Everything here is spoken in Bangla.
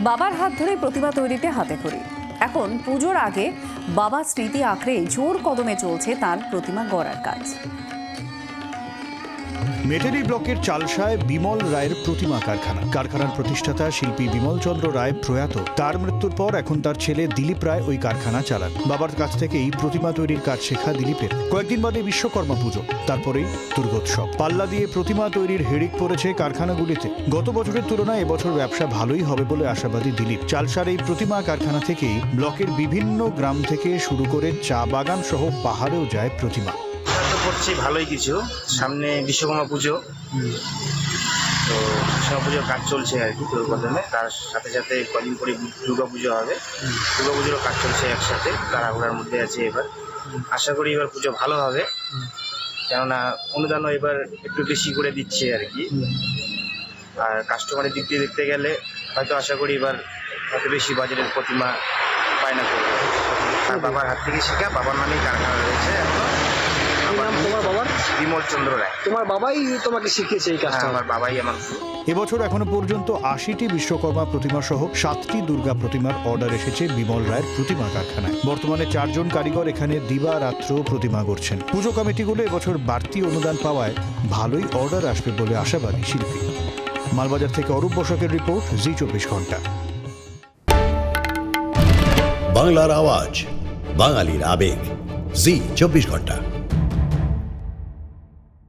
বাবার হাত ধরে প্রতিমা তৈরিতে হাতেখড়ি। এখন পুজোর আগে বাবার স্মৃতি আঁকড়ে জোর কদমে চলছে তার প্রতিমা গড়ার কাজ। মেটেরি ব্লকের চালসায় বিমল রায়ের প্রতিমা কারখানার প্রতিষ্ঠাতা শিল্পী বিমল চন্দ্র রায় প্রয়াত। তার মৃত্যুর পর এখন তার ছেলে দিলীপ রায় ওই কারখানা চালান। বাবার কাছ থেকেই প্রতিমা তৈরির কাজ শেখা দিলীপের। কয়েকদিন বাদে বিশ্বকর্মা পুজো, তারপরেই দুর্গোৎসব। পাল্লা দিয়ে প্রতিমা তৈরির হিড়িক পড়েছে কারখানাগুলিতে। গত বছরের তুলনায় এবছর ব্যবসা ভালোই হবে বলে আশাবাদী দিলীপ। চালসার এই প্রতিমা কারখানা থেকেই ব্লকের বিভিন্ন গ্রাম থেকে শুরু করে চা বাগান সহ পাহাড়েও যায় প্রতিমা। করছি ভালোই কিছু, সামনে বিশ্বকর্মা পুজো, তো বিশ্বকর্মা পুজোর কাজ চলছে আর কি প্রথমে। তার সাথে সাথে কদিন পরে দুর্গা পুজো হবে, দুর্গা পুজোরও কাজ চলছে একসাথে, তাড়াহুড়ার মধ্যে আছে এবার। আশা করি এবার পুজো ভালো হবে, কেননা অনুদানও এবার একটু বেশি করে দিচ্ছে আর কি। আর কাস্টমারের দিক দিয়ে দেখতে গেলে হয়তো আশা করি এবার হয়তো বেশি বাজারের প্রতিমা পায় না করবে। আর বাবার হাত থেকে শেখা, বাবার নামেই কারখানা রয়েছে এখনো। তোমার বাবার? বিমল চন্দ্র রায়। তোমার বাবাই তোমাকে শিখিয়েছে এই কাজটা? আমার বাবাই আমার। এবছর এখনো পর্যন্ত ৮০টি বিশ্বকর্মা প্রতিমা সহ ৭টি দুর্গা প্রতিমার অর্ডার এসেছে বিমল রায়ের প্রতিমা কারখানায়। বর্তমানে ৪ জন কারিগর এখানে দিবারাত্র প্রতিমা গড়ছেন। পুজো কমিটিগুলো এবছর বাড়তি অনুদান পাওয়ায় ভালোই অর্ডার আসবে বলে আশাবাদী শিল্পী। মালবাজার থেকে অরূপ বসাকের রিপোর্ট, জি ২৪ ঘন্টা। বাংলার আওয়াজ, বাঙালির আবেগ, জি ২৪ ঘন্টা।